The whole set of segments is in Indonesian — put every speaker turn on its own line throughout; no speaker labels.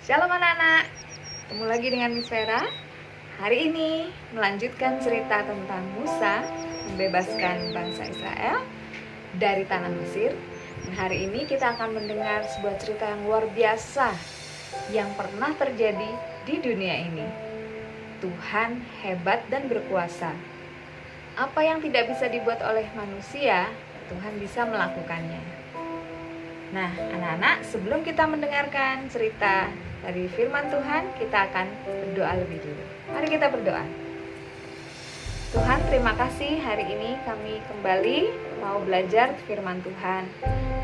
Shalom anak-anak, ketemu lagi dengan Miss Vera. Hari ini melanjutkan cerita tentang Musa membebaskan bangsa Israel dari tanah Mesir. Dan hari ini kita akan mendengar sebuah cerita yang luar biasa yang pernah terjadi di dunia ini. Tuhan hebat dan berkuasa. Apa yang tidak bisa dibuat oleh manusia, Tuhan bisa melakukannya. Nah, anak-anak, sebelum kita mendengarkan cerita dari firman Tuhan, kita akan berdoa lebih dulu. Mari kita berdoa. Tuhan, terima kasih hari ini kami kembali mau belajar firman Tuhan.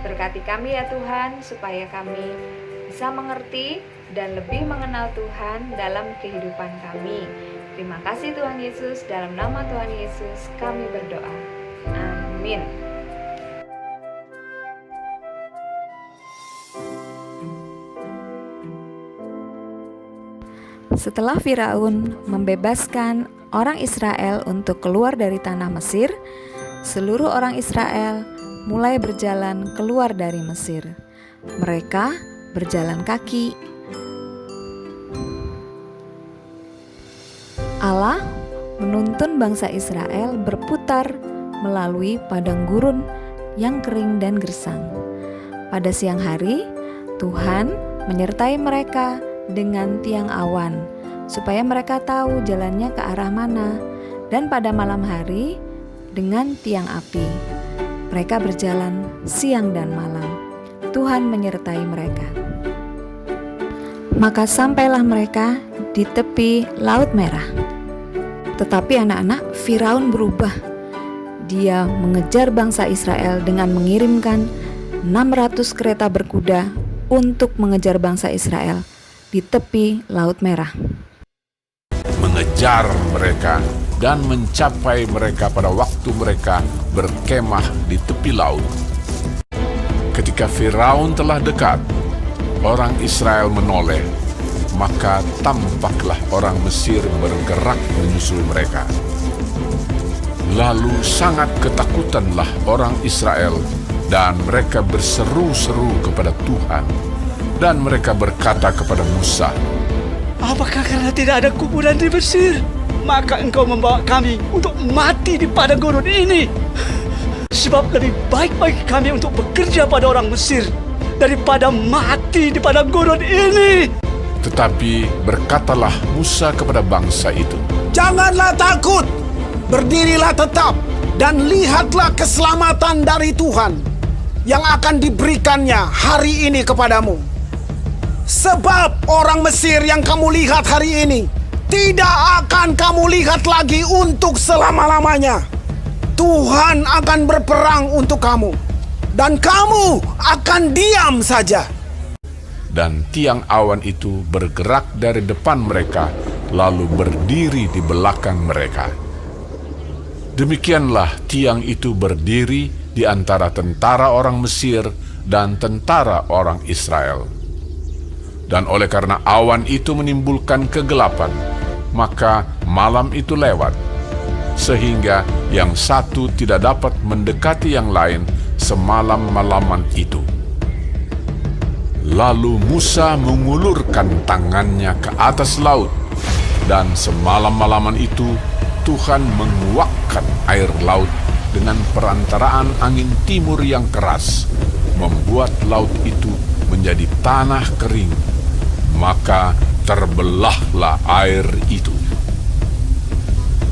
Berkati kami ya Tuhan, supaya kami bisa mengerti dan lebih mengenal Tuhan dalam kehidupan kami. Terima kasih Tuhan Yesus, dalam nama Tuhan Yesus kami berdoa. Amin. Setelah Firaun membebaskan orang Israel untuk keluar dari tanah Mesir, seluruh orang Israel mulai berjalan keluar dari Mesir. Mereka berjalan kaki. Allah menuntun bangsa Israel berputar melalui padang gurun yang kering dan gersang. Pada siang hari, Tuhan menyertai mereka dengan tiang awan, supaya mereka tahu jalannya ke arah mana, dan pada malam hari dengan tiang api. Mereka berjalan siang dan malam. Tuhan menyertai mereka. Maka sampailah mereka di tepi Laut Merah. Tetapi anak-anak, Firaun berubah. Dia mengejar bangsa Israel dengan mengirimkan 600 kereta berkuda untuk mengejar bangsa Israel di tepi Laut Merah.
Mengejar mereka dan mencapai mereka pada waktu mereka berkemah di tepi laut. Ketika Firaun telah dekat, orang Israel menoleh, maka tampaklah orang Mesir bergerak menyusul mereka. Lalu sangat ketakutanlah orang Israel, dan mereka berseru-seru kepada Tuhan. Dan mereka berkata kepada Musa,
"Apakah karena tidak ada kuburan di Mesir, maka engkau membawa kami untuk mati di padang gurun ini? Sebab lebih baik bagi kami untuk bekerja pada orang Mesir daripada mati di padang gurun ini."
Tetapi berkatalah Musa kepada bangsa itu,
"Janganlah takut, berdirilah tetap, dan lihatlah keselamatan dari Tuhan yang akan diberikannya hari ini kepadamu. Sebab orang Mesir yang kamu lihat hari ini tidak akan kamu lihat lagi untuk selama-lamanya. Tuhan akan berperang untuk kamu, dan kamu akan diam saja."
dan tiang awan itu bergerak dari depan mereka, lalu berdiri di belakang mereka. Demikianlah tiang itu berdiri di antara tentara orang Mesir dan tentara orang Israel. Dan oleh karena awan itu menimbulkan kegelapan, maka malam itu lewat, sehingga yang satu tidak dapat mendekati yang lain semalam-malaman itu. Lalu Musa mengulurkan tangannya ke atas laut, dan semalam-malaman itu Tuhan menguakkan air laut dengan perantaraan angin timur yang keras, membuat laut itu menjadi tanah kering. Maka terbelahlah air itu.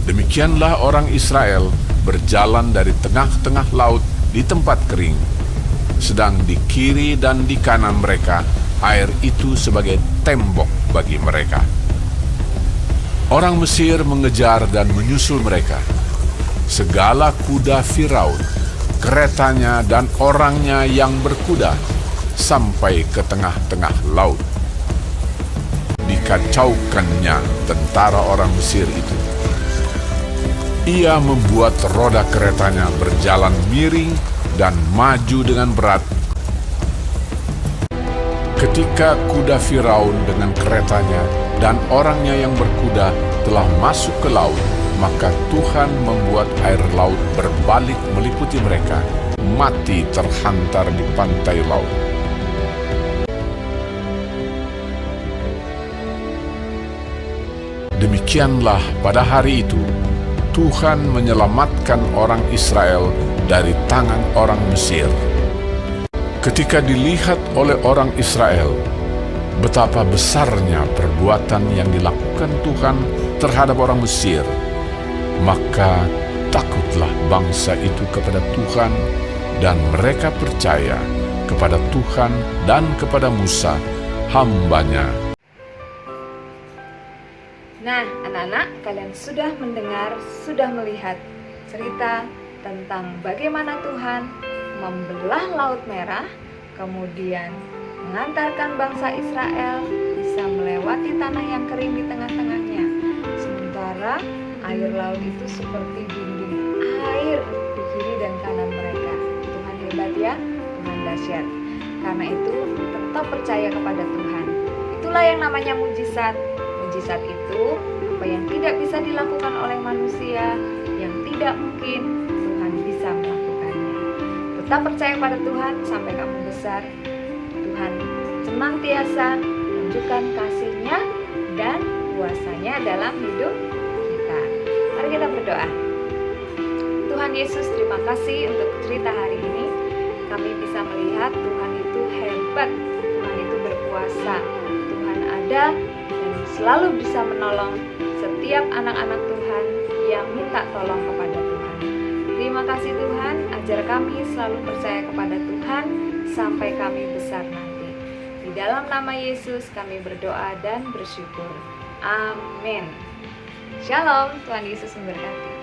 Demikianlah orang Israel berjalan dari tengah-tengah laut di tempat kering, sedang di kiri dan di kanan mereka air itu sebagai tembok bagi mereka. Orang Mesir mengejar dan menyusul mereka. Segala kuda Firaun, keretanya dan orangnya yang berkuda sampai ke tengah-tengah laut. Dikacaukannya tentara orang Mesir itu. Ia membuat roda keretanya berjalan miring dan maju dengan berat. Ketika kuda Firaun dengan keretanya dan orangnya yang berkuda telah masuk ke laut, maka Tuhan membuat air laut berbalik meliputi mereka, mati terhantar di pantai laut. Demikianlah pada hari itu, Tuhan menyelamatkan orang Israel dari tangan orang Mesir. Ketika dilihat oleh orang Israel, betapa besarnya perbuatan yang dilakukan Tuhan terhadap orang Mesir, maka takutlah bangsa itu kepada Tuhan, dan mereka percaya kepada Tuhan dan kepada Musa, hamba-Nya.
Nah, anak-anak, kalian sudah mendengar, sudah melihat cerita tentang bagaimana Tuhan membelah Laut Merah, kemudian mengantarkan bangsa Israel bisa melewati tanah yang kering di tengah-tengahnya. Sementara air laut itu seperti dinding air di kiri dan kanan mereka. Tuhan hebat ya, Tuhan dahsyat. Karena itu tetap percaya kepada Tuhan. Itulah yang namanya mujizat. Mujizat itu apa yang tidak bisa dilakukan oleh manusia, yang tidak mungkin, Tuhan bisa melakukannya. Tetap percaya pada Tuhan sampai kamu besar. Tuhan senantiasa menunjukkan kasih-Nya dan kuasa-Nya dalam hidup kita. Mari kita berdoa. Tuhan Yesus, terima kasih untuk cerita hari ini. Kami bisa melihat Tuhan itu hebat, Tuhan itu berkuasa, Tuhan ada dan selalu bisa menolong setiap anak-anak Tuhan yang minta tolong kepada Tuhan. Terima kasih Tuhan, ajar kami selalu percaya kepada Tuhan sampai kami besar nanti. Di dalam nama Yesus kami berdoa dan bersyukur. Amin. Shalom, Tuhan Yesus memberkati.